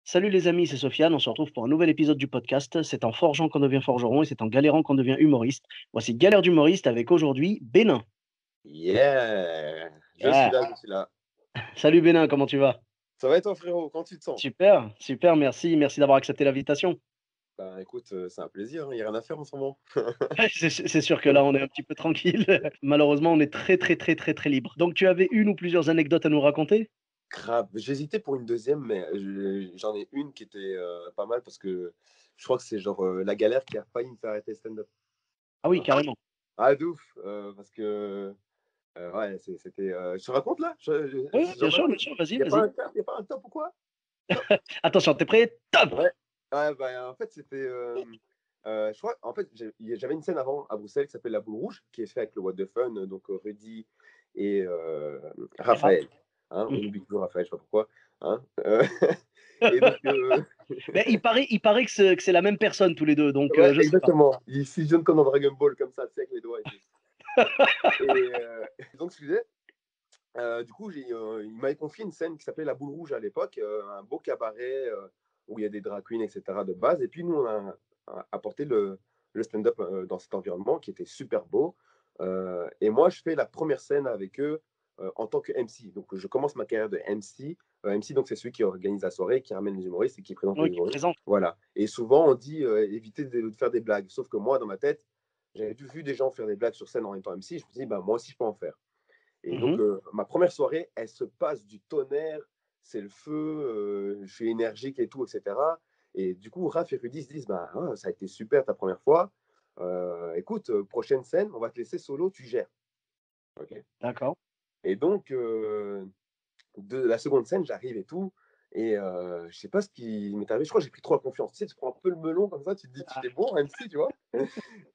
Salut les amis, c'est Sofiane. On se retrouve pour un nouvel épisode du podcast. C'est en forgeant qu'on devient forgeron et c'est en galérant qu'on devient humoriste. Voici Galère d'humoriste avec aujourd'hui Bénin. Yeah! Je suis Yeah. là, je suis là. Salut Bénin, comment tu vas? Ça va et toi, frérot? Comment tu te sens? Super, super, merci. Merci d'avoir accepté l'invitation. Bah écoute, c'est un plaisir, il y a rien à faire en ce moment. C'est sûr que là, on est un petit peu tranquille. Malheureusement, on est très, très, très, très, très libre. Donc, tu avais une ou plusieurs anecdotes à nous raconter? Grave. J'hésitais pour une deuxième, mais j'en ai une qui était pas mal parce que je crois que c'est genre la galère qui a failli me faire arrêter le stand-up. Ah Tu oui, vois? carrément. Ah, de ouf, parce que ouais, c'était. Je te raconte là? Oui, bien sûr, vas-y, Il n'y a pas vas-y. un top, il y a pas un top ou quoi? Top. Attention, t'es prêt? Top! Ouais. Ouais, bah, en fait, c'était, je crois en fait, j'avais une scène avant à Bruxelles qui s'appelle La Boule Rouge, qui est fait avec le What the Fun, donc Rudy et Et rap. Raphaël, hein, on Mhm. oublie toujours Raphaël, je sais pas pourquoi, hein, et donc Mais il paraît que c'est la même personne tous les deux, donc ouais, je sais pas. exactement, ils fusionnent comme dans Dragon Ball, comme ça, tu sais, avec les doigts et tout et donc je disais, du coup, il m'avait confié une scène qui s'appelait La Boule Rouge à l'époque, un beau cabaret, où il y a des drag queens et cetera de base et puis nous, on a apporté le stand-up, dans cet environnement qui était super beau, et moi, je fais la première scène avec eux, en tant que MC. Donc je commence ma carrière de MC. MC, donc c'est celui qui organise la soirée, qui ramène les humoristes et qui présente les Oui, qui humoristes. présente. Voilà, et souvent on dit, évitez de faire des blagues. Sauf que moi, dans ma tête, j'avais vu des gens faire des blagues sur scène en étant MC, je me dis: «Bah, moi aussi je peux en faire». Et donc, Mhm. ma première soirée, elle se passe du tonnerre, c'est le feu, je suis énergique et tout, et cetera. Et du coup, Raph et Rudy se disent: «Bah, ah, ça a été super ta première fois. Écoute, prochaine scène, on va te laisser solo, tu gères». OK. D'accord. Et donc, de la seconde scène, j'arrive et tout et je sais pas ce qui m'est arrivé, je crois que j'ai pris trop la confiance. Tu sais, tu prends un peu le melon comme ça, tu te dis: «Tu es bon MC», tu vois?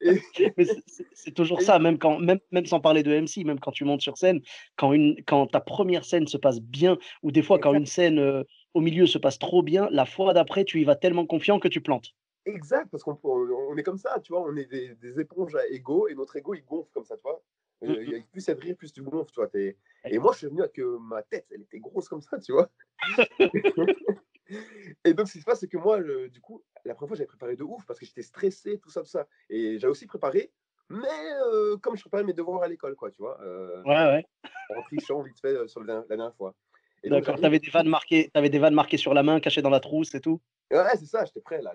Et Mais c'est toujours et ça, même sans parler de MC, même quand tu montes sur scène, quand ta première scène se passe bien ou des fois quand une exact. scène, au milieu se passe trop bien, la fois d'après, tu y vas tellement confiant que tu plantes. Exact, parce qu'on est comme ça, tu vois, on est des éponges à ego et notre ego il gonfle comme ça, tu vois. Mmh Il mh. y a plus il y a de rire, plus tu gonfles, tu vois. Et moi, Exact. je suis venu avec ma tête, elle était grosse comme ça, tu vois. Et donc, ce qui se passe, c'est que moi, du coup, la première fois, j'avais préparé de ouf parce que j'étais stressé, tout ça, tout ça. Et j'avais aussi préparé, mais comme je préparais mes devoirs à l'école, quoi, tu vois, Ouais, ouais, en trichant vite fait sur la dernière fois. Et donc, d'accord. j'arrive et tout. Tu avais des vannes marquées sur la main, cachées dans la trousse et tout? Ouais, c'est ça, j'étais prêt là.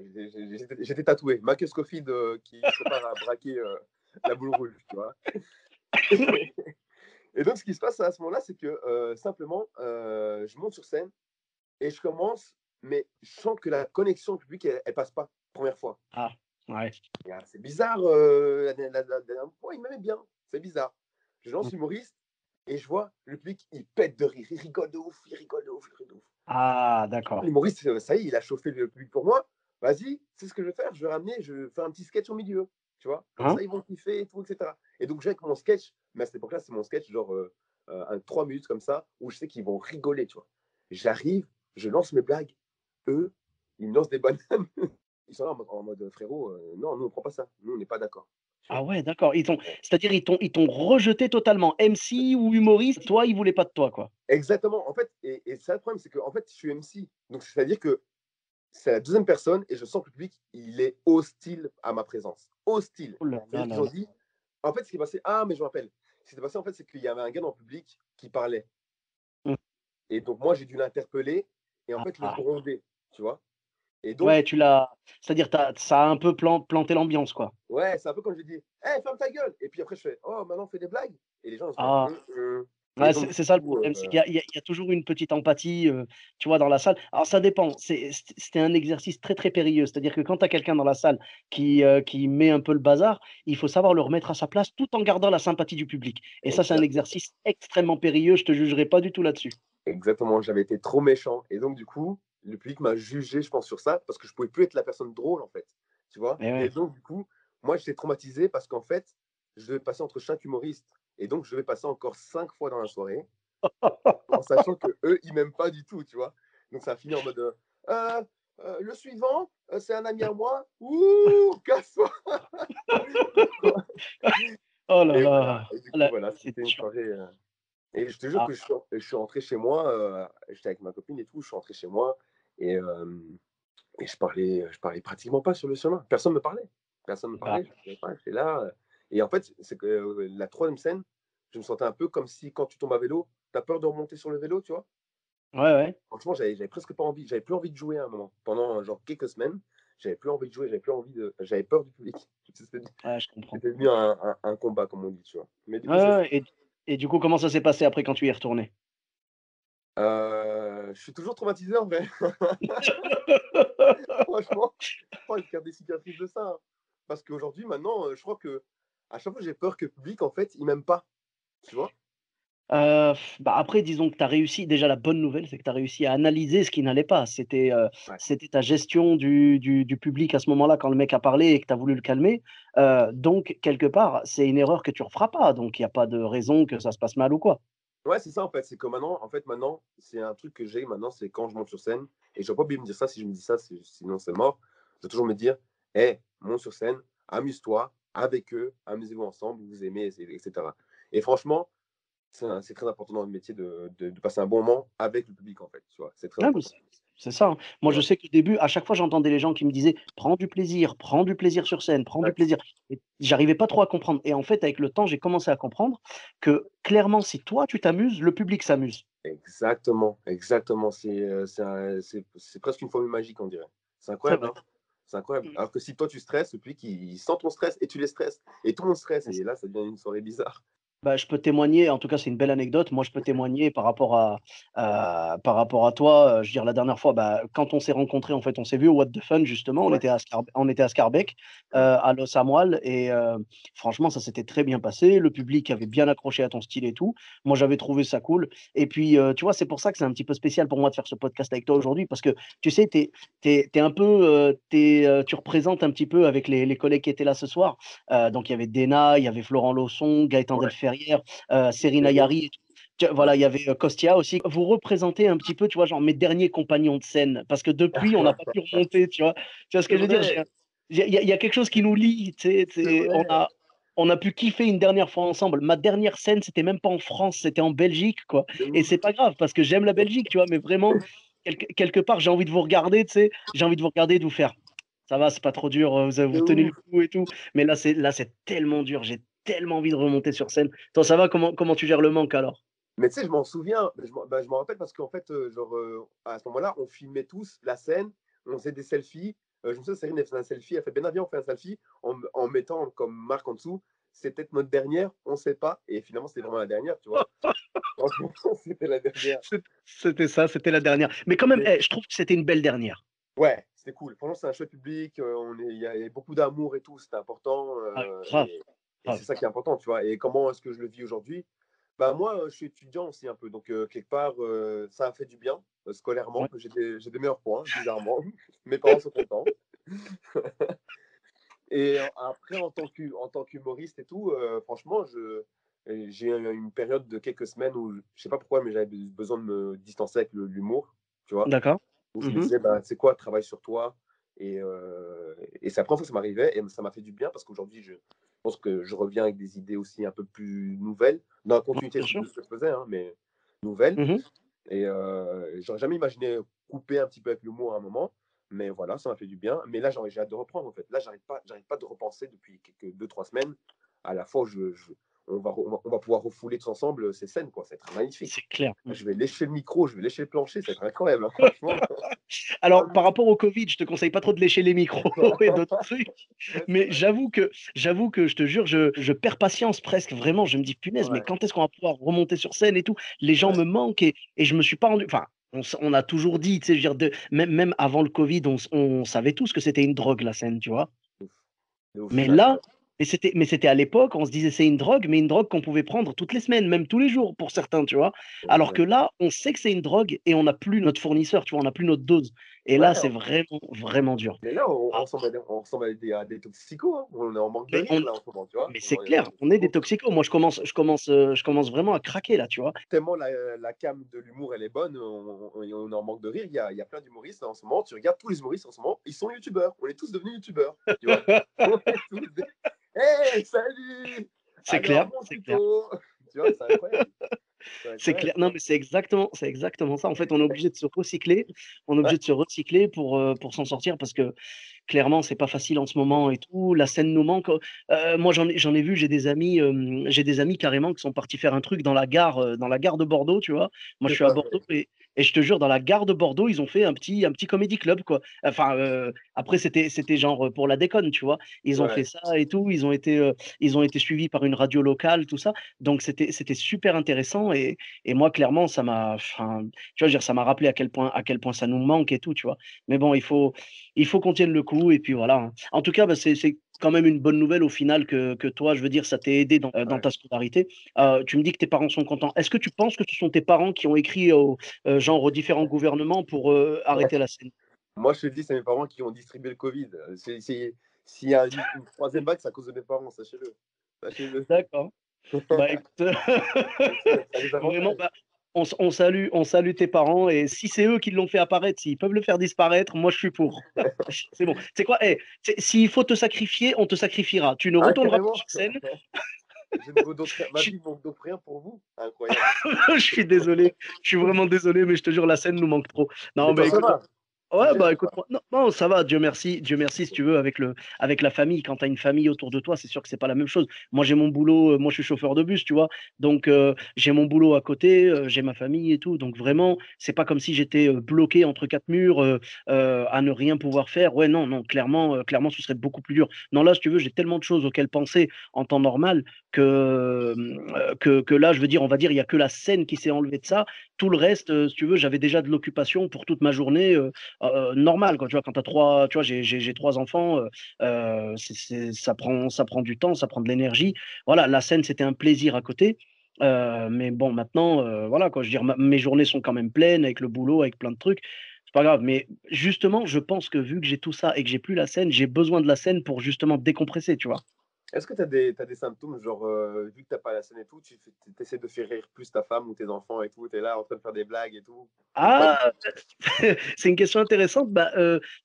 J'étais tatoué. Marcus Scofield qui se prépare à braquer la boule rouge, tu vois. Et donc, ce qui se passe à ce moment-là, c'est que simplement, je monte sur scène et je commence, mais je sens que la connexion au public, elle passe pas, première fois. Ah, ouais. Et, c'est bizarre, la dernière fois, il m'aimait bien. C'est bizarre. Je Mmh. lance humoriste et je vois le public, il pète de rire. Il rigole de ouf, il rigole de ouf, il rigole de ouf. Ah, d'accord. L'humoriste, ça y est, il a chauffé le public pour moi. Vas-y, c'est ce que je vais faire. Je vais ramener, je vais faire un petit sketch au milieu. Tu vois, comme Hein? ça, ils vont kiffer et tout, etc. Et donc, j'ai avec mon sketch, mais à cette époque-là, c'est mon sketch, genre un 3 minutes comme ça, où je sais qu'ils vont rigoler, tu vois. J'arrive, je lance mes blagues. Eux, ils me lancent des bananes. Ils sont là en mode frérot, non, nous, on prend pas ça. Nous, on n'est pas d'accord. Tu Ah vois. ouais, d'accord. C'est-à-dire ils t'ont rejeté totalement. MC ou humoriste, toi, ils voulaient pas de toi, quoi? Exactement. En fait, et ça, le problème, c'est que en fait, je suis MC. Donc, c'est-à-dire que c'est la deuxième personne et je sens que le public, il est hostile à ma présence. Hostile. Oh là là C'est-à-dire là qu'ils ont là. dit, en fait, ce qui est passé, ah, mais je me rappelle. Ce qui s'est passé, en fait, c'est qu'il y avait un gars dans le public qui parlait. Mmh. Et donc, moi, j'ai dû l'interpeller et en Ah, fait, le ah. gronder, tu vois. Et Ouais, donc, c'est-à-dire ça a un peu planté l'ambiance, quoi. ouais, c'est un peu comme je dis, hé, ferme ta gueule. Et puis après, je fais, oh, maintenant, on fait des blagues. Et les gens, ils se font, Ah. Et Ouais, donc, c'est du ça le coup, problème, c'est qu'il y a toujours une petite empathie, tu vois, dans la salle. Alors ça dépend, c'était un exercice très, très périlleux. C'est-à-dire que quand tu as quelqu'un dans la salle qui met un peu le bazar, il faut savoir le remettre à sa place tout en gardant la sympathie du public. Et ça, c'est un exactement. exercice extrêmement périlleux, je te jugerai pas du tout là-dessus. Exactement, j'avais été trop méchant. Et donc, du coup, le public m'a jugé, je pense, sur ça, parce que je pouvais plus être la personne drôle, en fait. Tu vois. Eh Et ouais. donc, du coup, moi, j'étais traumatisé parce qu'en fait, je devais passer entre chaque humoriste. Et donc, je devais passer encore 5 fois dans la soirée, en sachant que eux, ils m'aiment pas du tout, tu vois. Donc, ça a fini en mode Euh, le suivant, c'est un ami à moi. Ouh, casse-toi. Oh là Et voilà. là, Et du ah coup, là, voilà, c'est c'était une chiant. soirée. Et je te jure Ah, que je suis rentré chez moi, j'étais avec ma copine et tout, je suis rentré chez moi Et, et je parlais pratiquement pas sur le chemin. Personne me parlait. Personne me Bah, parlait. J'étais là. Et en fait, c'est que la troisième scène, je me sentais un peu comme si quand tu tombes à vélo, tu as peur de remonter sur le vélo, tu vois. ouais, ouais. Franchement, j'avais presque pas envie. J'avais plus envie de jouer à un moment. Pendant genre quelques semaines, j'avais plus envie de jouer. J'avais peur du public. C'était Ouais, je comprends. c'était devenu un combat, comme on dit, tu vois. Mais du Ouais, coup, c'est ouais, ça. ouais. Et du coup, comment ça s'est passé après quand tu y es retourné? Je suis toujours traumatisé en vrai. Franchement, oh, je garde des cicatrices de ça, hein. Parce qu'aujourd'hui, maintenant, je crois que à chaque fois, j'ai peur que le public, en fait, il m'aime pas, tu vois? Bah, après disons que tu as réussi déjà la bonne nouvelle, c'est que tu as réussi à analyser ce qui n'allait pas. Ouais. C'était ta gestion du public à ce moment-là quand le mec a parlé et que tu as voulu le calmer. Donc quelque part, c'est une erreur que tu referas pas, donc il y a pas de raison que ça se passe mal ou quoi. Ouais, c'est ça, en fait. C'est que maintenant, en fait, maintenant, c'est un truc que j'ai maintenant, c'est quand je monte sur scène, et je dois pas oublier de me dire ça, si je me dis ça, sinon c'est mort. Je dois toujours me dire: «Hey, monte sur scène, amuse-toi avec eux, amusez-vous ensemble, vous aimez, et cetera». Et franchement, c'est très important dans le métier de passer un bon moment avec le public, en fait, tu vois? C'est très Ah mais important, c'est ça, hein. tu Moi, je vois? sais qu'au début, à chaque fois, j'entendais les gens qui me disaient: prends du plaisir sur scène, prends du Exact. plaisir» et j'arrivais pas trop à comprendre et en fait, avec le temps, j'ai commencé à comprendre que clairement, si toi, tu t'amuses, le public s'amuse. Exactement, exactement. C'est presque une formule magique, on dirait. C'est C'est incroyable, vrai. hein? C'est incroyable. Mmh. Alors que si toi tu stresses, le public il sent ton stress et tu les stresses et tout le monde stresse et là ça devient une soirée bizarre. Bah, je peux témoigner, en tout cas, c'est une belle anecdote. Moi, je peux témoigner par rapport à toi, je veux dire la dernière fois, bah, quand on s'est rencontrés, en fait, on s'est vu au What the Fun justement, Ouais, on était à Scarbeck, ouais. à Los Amoal et franchement, ça s'était très bien passé. Le public avait bien accroché à ton style et tout. Moi, j'avais trouvé ça cool et puis, tu vois, c'est pour ça que c'est un petit peu spécial pour moi de faire ce podcast avec toi aujourd'hui parce que, tu sais, tu es un peu, tu représentes un petit peu avec les collègues qui étaient là ce soir. Donc il y avait Dena, il y avait Florent Lausson, Gaëtan Ouais, Delferrière, Serena Cyril, Yari et tout. Tu ouais. voilà, il y avait, Costia aussi. Vous représentez un petit peu, tu vois, genre mes derniers compagnons de scène parce que depuis on n'a pas pu remonter, tu vois? Tu vois ce C'est que je veux dire? J'ai vrai, un il y a quelque chose qui nous lie, tu sais? c'est C'est vrai. on a pu kiffer une dernière fois ensemble. Ma dernière scène, c'était même pas en France, c'était en Belgique, quoi De et ouf. c'est pas grave parce que j'aime la Belgique, tu vois? Mais vraiment, quelque part, j'ai envie de vous regarder, tu sais? J'ai envie de vous regarder et de vous faire: «Ça va, c'est pas trop dur, De vous tenez le ouf. coup et tout». Mais là, c'est tellement dur, j'ai tellement envie de remonter sur scène. Toi, ça va? Comment tu gères le manque alors? Mais tu sais, je m'en souviens, je m'en rappelle parce qu'en fait, genre, à ce moment-là, on filmait tous la scène, on faisait des selfies. Je me souviens, Céline, elle faisait un selfie, elle fait: «Ben viens, on fait un selfie», en mettant comme marque en dessous: «C'est peut-être notre dernière, on ne sait pas» et finalement, c'était vraiment la dernière, tu vois? Franchement, c'était la dernière. C'était ça, c'était la dernière. Mais quand même, Mais eh, je trouve que c'était une belle dernière. ouais, c'était cool. Franchement, c'est un chouette public, il y avait beaucoup d'amour et tout, c'était important, Ah, grave, et grave. c'est ça qui est important, tu vois? Et comment est-ce que je le vis aujourd'hui? Bah, moi, je suis étudiant aussi un peu, donc quelque part, ça a fait du bien, scolairement. Ouais. J'ai des meilleurs points, bizarrement. Mes parents sont contents. Et après, en tant qu'humoriste et tout, franchement, j'ai eu une période de quelques semaines où je sais pas pourquoi, mais j'avais besoin de me distancer avec l'humour, tu vois? D'accord. Où je me Mmh. disais: «Bah, tu sais quoi? Travaille sur toi» et c'est la première fois que ça m'arrivait et ça m'a fait du bien parce qu'aujourd'hui, je pense que je reviens avec des idées aussi un peu plus nouvelles, dans la Ouais, continuité bien sûr. de ce que je faisais, hein, mais nouvelles. Mmh. Et j'aurais jamais imaginé couper un petit peu avec l'humour à un moment, mais voilà, ça m'a fait du bien. Mais là, j'ai hâte de reprendre, en fait. Là, j'arrête pas de repenser depuis quelques 2-3 semaines à la fois où on va pouvoir refouler tous ensemble, ces scènes, quoi. Ça va être magnifique. C'est clair. Mmh. Je vais lécher le micro, je vais lécher le plancher, ça va être incroyable, hein, franchement. Alors, par rapport au Covid, je te conseille pas trop de lécher les micros et d'autres trucs, Ouais, c'est mais vrai. j'avoue que je te jure, je perds patience presque, vraiment. Je me dis: «Punaise, mais Ouais, quand est-ce qu'on va pouvoir remonter sur scène et tout?» Les gens ouais, me manquent et je me suis pas rendu enfin, on a toujours dit, tu sais, je veux dire de même avant le Covid, on savait tous que c'était une drogue la scène, tu vois? de ouf. De ouf, Mais c'est là, incroyable. c'était à l'époque, on se disait: «C'est une drogue», mais une drogue qu'on pouvait prendre toutes les semaines, même tous les jours pour certains, tu vois? Alors que Exact. là, on sait que c'est une drogue et on n'a plus notre fournisseur, tu vois? On n'a plus notre dose et là, Ouais, c'est vraiment, vraiment dur. mais là, on Ah, ressemble à des toxicos, hein. On est en manque de mais rire, là, en ce moment, tu vois? mais On c'est est clair, on est des toxicos. toxicos. Moi, je commence vraiment à craquer là, tu vois? Tellement la came de l'humour, elle est bonne, on est en manque de rire. Il y a plein d'humoristes en ce moment. Tu regardes tous les humoristes en ce moment, ils sont youtubeurs. On est tous devenus youtubeurs, tu vois? On est tous des «Hey, salut! C'est Alors, clair, mon c'est clair. tuto!» Tu vois? C'est incroyable. C'est C'est incroyable, clair. Non, hein. mais c'est exactement ça. En fait, on est obligé de se recycler. On est Ouais, obligé de se recycler pour s'en sortir parce que clairement, c'est pas facile en ce moment et tout. La scène nous manque. Moi, j'en ai vu, j'ai des amis carrément qui sont partis faire un truc dans la gare de Bordeaux, tu vois. Moi, je c'est suis à pas Bordeaux vrai. et je te jure, dans la gare de Bordeaux, ils ont fait un petit comédie club, quoi. Enfin, après, c'était genre pour la déconne, tu vois. Ils ont fait Ouais, ça et tout. Ils ont été suivis par une radio locale, tout ça. Donc, c'était super intéressant et moi, clairement, enfin, tu vois, je veux dire, ça m'a rappelé à quel point ça nous manque et tout, tu vois. Mais bon, il faut qu'on tienne le coup et puis voilà, hein. En tout cas, bah, c'est quand même une bonne nouvelle au final que toi, je veux dire, ça t'ait aidé dans ouais. ta scolarité. Tu me dis que tes parents sont contents. Est-ce que tu penses que ce sont tes parents qui ont écrit genre aux différents gouvernements pour arrêter la scène? Moi, je te le dis, c'est mes parents qui ont distribué le Covid. S'il y a une troisième vague, c'est à cause de mes parents, sachez-le. Sachez-le. D'accord. Bah écoute, Ça a des vraiment, avantages. bah, on salue tes parents et si c'est eux qui l'ont fait apparaître, s'ils peuvent le faire disparaître, moi je suis pour. C'est bon. C'est quoi? S'il faut te sacrifier, on te sacrifiera. Tu ne Ah, retourneras pas carrément. sur scène. Je ne vaux donc rien. Ma Je, vie ne vaut donc rien pour vous. Incroyable. je suis désolé. Je suis vraiment désolé, mais je te jure, la scène nous manque trop. Non, Mais toi, mais ça écoute, va. Tu ouais, gères, bah ça. écoute-moi. Non, non, ça va, Dieu merci, si tu veux, avec la famille. Quand tu as une famille autour de toi, c'est sûr que c'est pas la même chose. Moi, j'ai mon boulot, moi, je suis chauffeur de bus, tu vois. Donc, j'ai mon boulot à côté, j'ai ma famille et tout. Donc, vraiment, c'est pas comme si j'étais bloqué entre quatre murs à ne rien pouvoir faire. Ouais, non, non, clairement, ce serait beaucoup plus dur. Non, là, si tu veux, j'ai tellement de choses auxquelles penser en temps normal que là, je veux dire, on va dire, il y a que la scène qui s'est enlevée de ça. Tout le reste, si tu veux, j'avais déjà de l'occupation pour toute ma journée. Normal, quoi. Tu vois, quand tu as trois, tu vois, j'ai trois enfants, ça prend du temps, ça prend de l'énergie. Voilà, la scène, c'était un plaisir à côté. Mais bon, maintenant, voilà, quoi. Je veux dire, mes journées sont quand même pleines avec le boulot, avec plein de trucs. C'est pas grave. Mais justement, je pense que vu que j'ai tout ça et que j'ai plus la scène, j'ai besoin de la scène pour justement décompresser, tu vois. Est-ce que t'as des symptômes, genre, vu que t'as pas la scène et tout, essaies de faire rire plus ta femme ou tes enfants et tout, t'es là en train de faire des blagues et tout, ou pas du Ah, tout? c'est une question intéressante. Bah,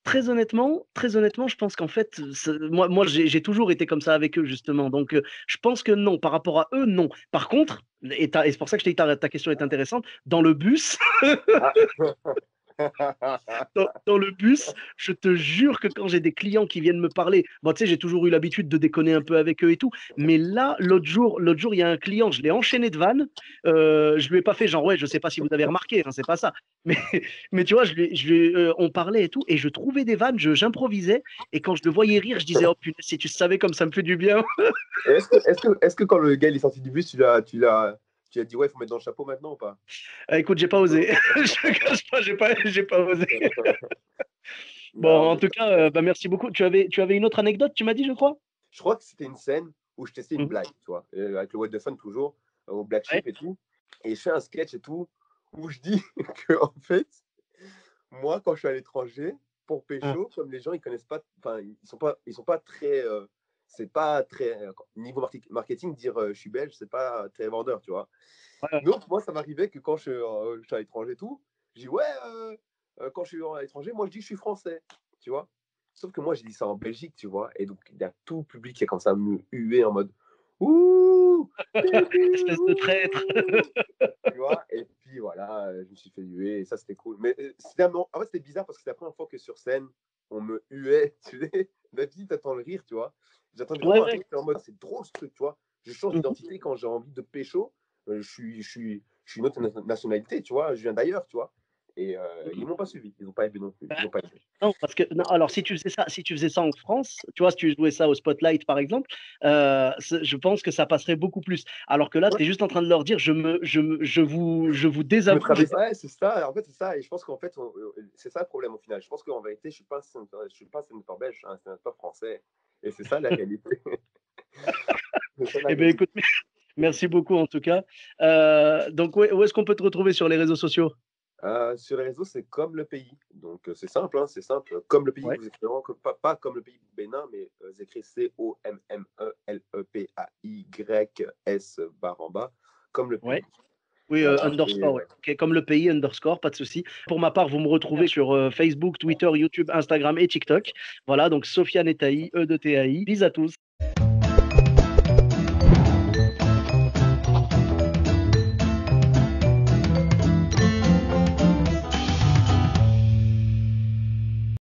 très honnêtement, je pense qu'en fait, moi, j'ai toujours été comme ça avec eux, justement. Donc, je pense que non, par rapport à eux, non. Par contre, et c'est pour ça que je t'ai dit ta question est intéressante, dans le bus, Ah. dans le bus, je te jure que quand j'ai des clients qui viennent me parler, bon, tu sais, j'ai toujours eu l'habitude de déconner un peu avec eux et tout, mais là, l'autre jour, il y a un client, je l'ai enchaîné de vannes, je lui ai pas fait genre, ouais, je sais pas si vous avez remarqué, hein, c'est pas ça, mais, mais tu vois, on parlait et tout, et je trouvais des vannes, j'improvisais, et quand je le voyais rire, je disais, oh punaise, si tu savais comme ça me fait du bien. Et est-ce que quand le gars il est sorti du bus, tu l'as dit, ouais, il faut mettre dans le chapeau maintenant ou pas? Écoute, j'ai pas osé, je te cache pas, j'ai pas osé. Bon, Non, en mais tout cas, bah, merci beaucoup. Tu avais une autre anecdote, tu m'as dit, je crois? je crois que c'était une scène où je testais une Mhm. blague, tu vois, avec le What the Fun toujours, au Black Ouais. Sheep et tout. Et je fais un sketch et tout, où je dis que, en fait, moi, quand je suis à l'étranger, pour Ah, pécho, comme les gens, ils connaissent pas, enfin, ils sont pas très, c'est pas très, niveau marketing, dire je suis belge, c'est pas très vendeur, tu vois. ouais, Donc, moi, ça m'arrivait que quand je suis à l'étranger et tout, je dis ouais, quand je suis à l'étranger, moi, je dis que je suis français, tu vois. Sauf que moi, j'ai dit ça en Belgique, tu vois. Et donc, il y a tout le public qui est comme ça, me huer en mode ouh, Pépi, espèce de traître. ouh, tu vois. Et puis voilà, je me suis fait huer et ça, c'était cool. Mais en fait, c'était bizarre parce que c'était la première fois que sur scène, on me huait. Tu sais, d'habitude, t'attends le rire, tu vois. J'attendais Ouais, vraiment un ouais. truc en mode c'est drôle ce truc, tu vois. Je change Mhm. d'identité quand j'ai envie de pécho. Je suis une autre nationalité, tu vois. Je viens d'ailleurs, tu vois. Et ils m'ont pas suivi. Ils n'ont pas aimé non plus. Ils Bah, n'ont pas aimé. non, parce que non, alors si tu faisais ça en France, tu vois, si tu jouais ça au Spotlight par exemple, je pense que ça passerait beaucoup plus. Alors que là, Ouais, tu es juste en train de leur dire, je vous je me désapprouve. traverse. Ouais, c'est ça. En fait, c'est ça. Et je pense qu'en fait, c'est ça le problème au final. Je pense qu'en vérité, je suis pas un sénateur belge, je suis un sénateur français. Et c'est ça la réalité. C'est ça la Eh bien, réalité. écoute, merci beaucoup en tout cas. Donc, où est-ce qu'on peut te retrouver sur les réseaux sociaux? Sur les réseaux, c'est comme le pays. Donc, c'est simple, hein, c'est simple. Comme le pays, Ouais, vous écrivez vraiment pas comme le pays Bénin, mais vous écrivez COMMELEPAYS barre en bas, comme le pays. ouais. Oui, Voilà. Et, underscore, ouais. Ok, comme le pays, underscore, pas de souci. Pour ma part, vous me retrouvez sur Facebook, Twitter, YouTube, Instagram et TikTok. Voilà, donc Sofiane et Taï, E de TAI. Bis à tous.